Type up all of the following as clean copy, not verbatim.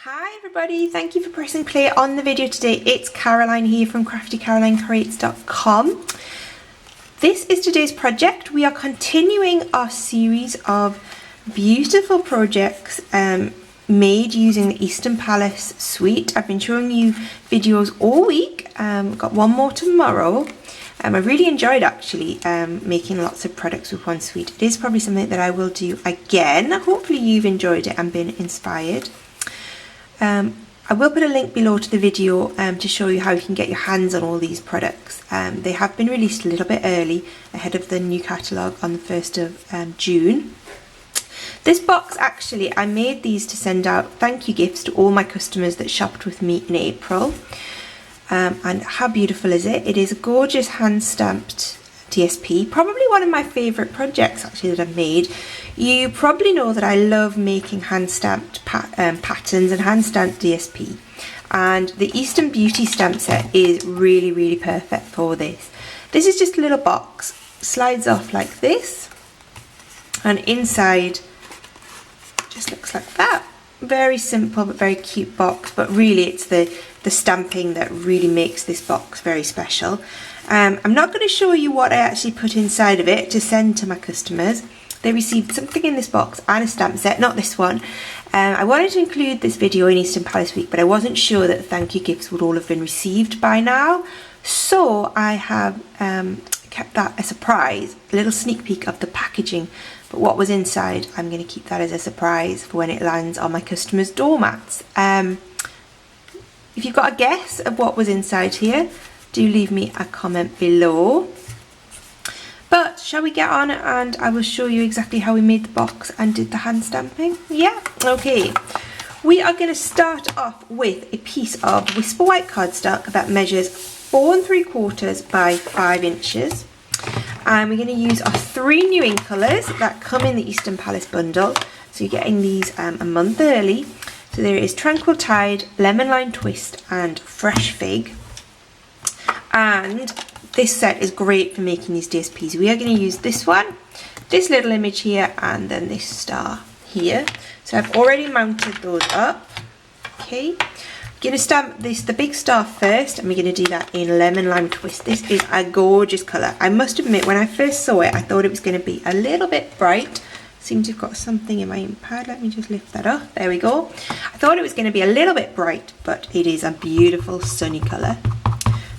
Hi everybody, thank you for pressing play on the video today. It's Caroline here from craftycarolinecreates.com. This is today's project. We are continuing our series of beautiful projects made using the Eastern Palace suite. I've been showing you videos all week. Got one more tomorrow. I really enjoyed actually making lots of products with one suite. It is probably something that I will do again. Hopefully you've enjoyed it and been inspired. I will put a link below to the video to show you how you can get your hands on all these products. They have been released a little bit early ahead of the new catalogue on the 1st of June. This box actually, I made these to send out thank you gifts to all my customers that shopped with me in April. And how beautiful is it? It is a gorgeous hand stamped DSP, probably one of my favourite projects actually that I've made. You probably know that I love making hand stamped patterns and hand stamped DSP, and the Eastern Beauty stamp set is really perfect for this. This is just a little box, slides off like this, and inside just looks like that. Very simple but very cute box, but really it's the stamping that really makes this box very special. I'm not going to show you what I actually put inside of it to send to my customers. They received something in this box and a stamp set, not this one. I wanted to include this video in Eastern Palace Week, but I wasn't sure that the thank you gifts would all have been received by now. So I have kept that a surprise, a little sneak peek of the packaging. But what was inside, I'm going to keep that as a surprise for when it lands on my customers' doormats. If you've got a guess of what was inside here, do leave me a comment below. But shall we get on and I will show you exactly how we made the box and did the hand stamping? Yeah, okay. We are going to start off with a piece of Whisper White cardstock that measures 4 3/4 by 5 inches. And we're going to use our 3 new ink colours that come in the Eastern Palace bundle. So you're getting these a month early. So there is Tranquil Tide, Lemon Lime Twist and Fresh Fig. And this set is great for making these DSPs. We are going to use this one, this little image here, and then this star here. So I've already mounted those up. Okay, I'm going to stamp the big star first, and we're going to do that in Lemon Lime Twist. This is a gorgeous colour. I must admit, when I first saw it, I thought it was going to be a little bit bright. Seem to have got something in my ink pad. Let me just lift that up. There we go. I thought it was going to be a little bit bright, but it is a beautiful sunny colour.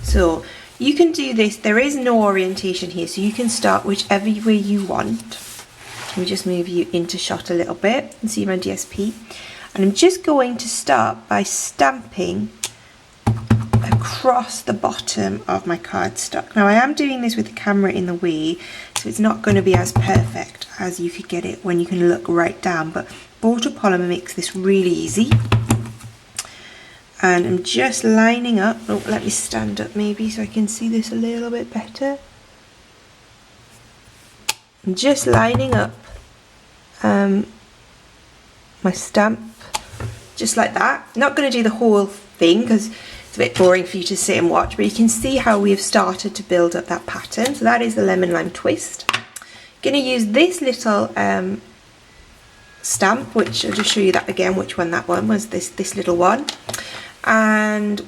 So you can do this. There is no orientation here, so you can start whichever way you want. Let me just move you into shot a little bit and see my DSP. And I'm just going to start by stamping across the bottom of my cardstock. Now I am doing this with the camera in the way, so it's not going to be as perfect as you could get it when you can look right down, but waterpolymer makes this really easy. And I'm just lining up, oh, let me stand up maybe so I can see this a little bit better. I'm just lining up my stamp, just like that. Not going to do the whole thing because it's a bit boring for you to sit and watch, but you can see how we have started to build up that pattern. So that is the Lemon Lime Twist. Going to use this little stamp, which I'll just show you that again, which one that one was, this little one. And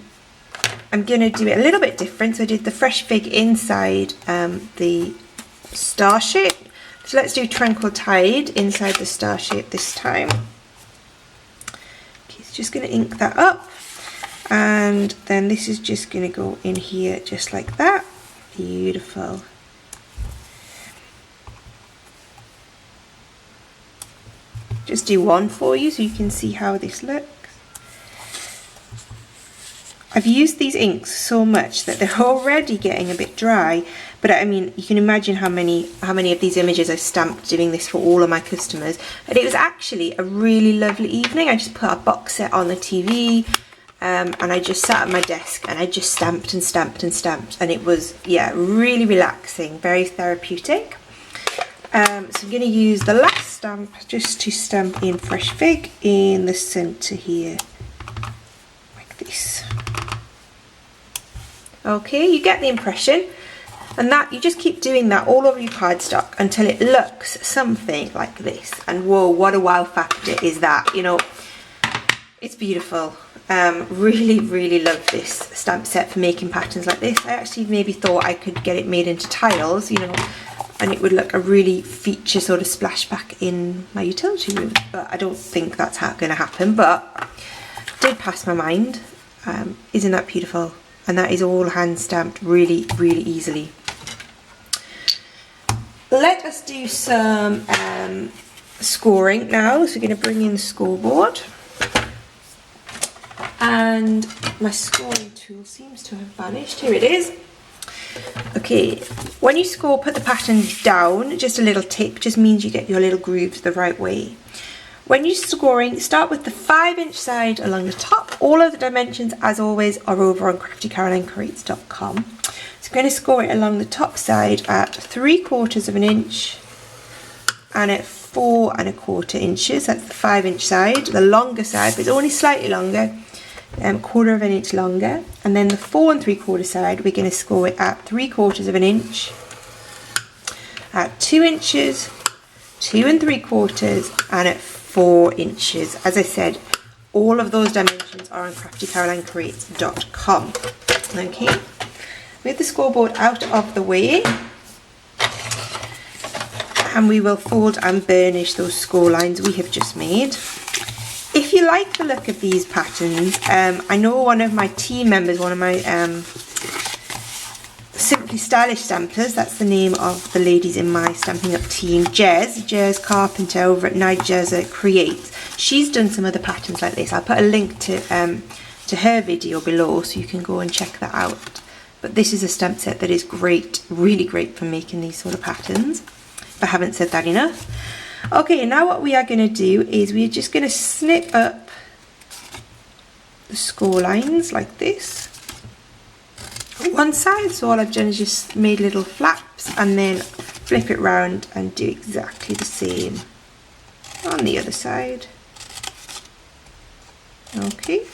I'm going to do it a little bit different. So I did the Fresh Fig inside the star shape. So let's do Tranquil Tide inside the star shape this time. Okay, so just going to ink that up. And then this is just going to go in here just like that. Beautiful. Just do one for you so you can see how this looks. I've used these inks so much that they're already getting a bit dry, but I mean, you can imagine how many of these images I stamped doing this for all of my customers. And it was actually a really lovely evening. I just put a box set on the TV, and I just sat at my desk and I just stamped and stamped and stamped, and it was, yeah, really relaxing, very therapeutic. So I'm going to use the last stamp just to stamp in Fresh Fig in the centre here, like this. Okay, you get the impression, and that you just keep doing that all over your cardstock until it looks something like this. And whoa, what a wow factor is that, you know. It's beautiful. Really, really love this stamp set for making patterns like this. I actually maybe thought I could get it made into tiles, you know, and it would look a really feature sort of splashback in my utility room. But I don't think that's going to happen, but did pass my mind. Isn't that beautiful? And that is all hand stamped really, really easily. Let us do some scoring now. So we're going to bring in the scoreboard. And my scoring tool seems to have vanished. Here it is. Okay, when you score, put the patterns down. Just a little tick just means you get your little grooves the right way. When you're scoring, start with the 5-inch side along the top. All of the dimensions, as always, are over on craftycarolinecreates.com. So I'm going to score it along the top side at 3/4 of an inch and at 4 1/4 inches. That's the 5-inch side. The longer side, but it's only slightly longer, 1/4 of an inch longer. And then the 4 3/4 side, we're going to score it at 3/4 of an inch, at 2 inches, 2 3/4, and at 4 inches. As I said, all of those dimensions are on craftycarolinecreates.com. Okay, with the scoreboard out of the way, and we will fold and burnish those score lines we have just made. If you like the look of these patterns, I know one of my team members, one of my Simply Stylish Stampers, that's the name of the ladies in my Stampin' Up team, Jez Carpenter over at Creates. She's done some other patterns like this. I'll put a link to her video below so you can go and check that out. But this is a stamp set that is great, really great for making these sort of patterns, if I haven't said that enough. Okay, now what we are going to do is we're just going to snip up the score lines like this. One side, so all I've done is just made little flaps and then flip it round and do exactly the same on the other side. Okay,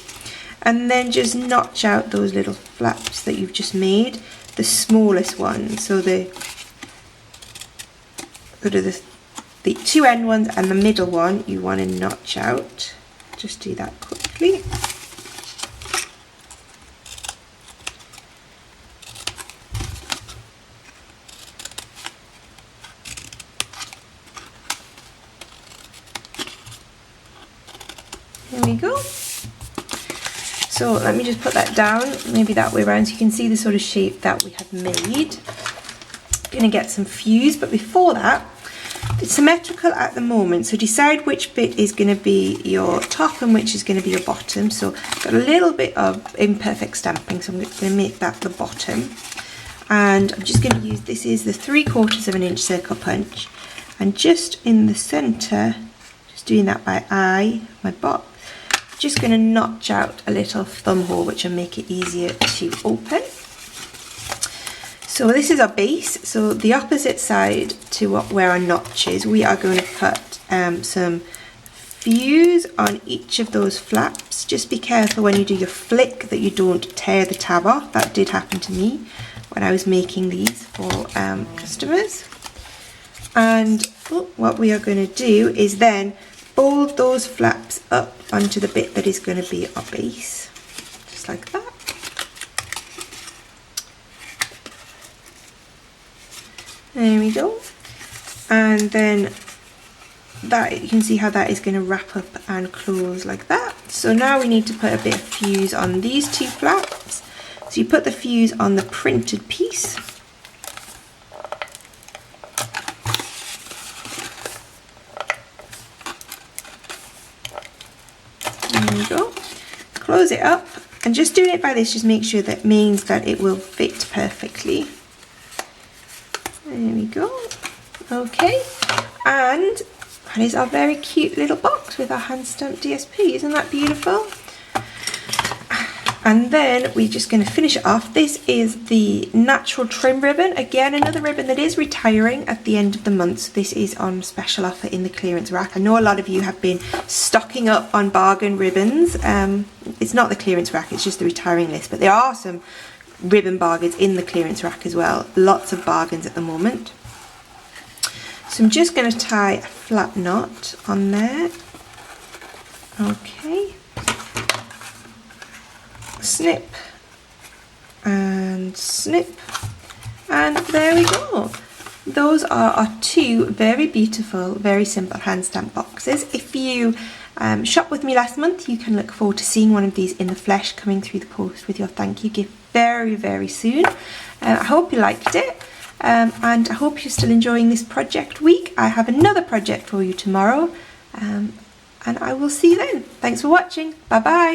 and then just notch out those little flaps that you've just made, the smallest ones, so the two end ones and the middle one you want to notch out. Just do that quickly. There we go. So let me just put that down, maybe that way around, so you can see the sort of shape that we have made. Gonna get some fuse, but before that, it's symmetrical at the moment, so decide which bit is going to be your top and which is going to be your bottom. So I've got a little bit of imperfect stamping, so I'm going to make that the bottom. And I'm just going to use, this is the 3/4 of an inch circle punch, and just in the centre, just doing that by eye, my bot, just going to notch out a little thumb hole which will make it easier to open. So this is our base, so the opposite side to where our notch is, we are going to put some fuse on each of those flaps. Just be careful when you do your flick that you don't tear the tab off. That did happen to me when I was making these for customers. And what we are going to do is then fold those flaps up onto the bit that is going to be our base, just like that. There we go. And then that, you can see how that is going to wrap up and close like that. So now we need to put a bit of fuse on these two flaps. So you put the fuse on the printed piece. There we go. Close it up, and just doing it by this just make sure that means that it will fit perfectly. There we go. Okay, and that is our very cute little box with our hand stamped DSP. Isn't that beautiful? And then we're just going to finish it off. This is the natural trim ribbon. Again, another ribbon that is retiring at the end of the month. So this is on special offer in the clearance rack. I know a lot of you have been stocking up on bargain ribbons. It's not the clearance rack, it's just the retiring list. But there are some ribbon bargains in the clearance rack as well. Lots of bargains at the moment. So I'm just going to tie a flat knot on there. Okay. snip and snip, and there we go. Those are our two very beautiful, very simple hand stamp boxes. If you shopped with me last month, you can look forward to seeing one of these in the flesh coming through the post with your thank you gift very, very soon. I hope you liked it, and I hope you're still enjoying this project week. I have another project for you tomorrow, and I will see you then. Thanks for watching. Bye bye.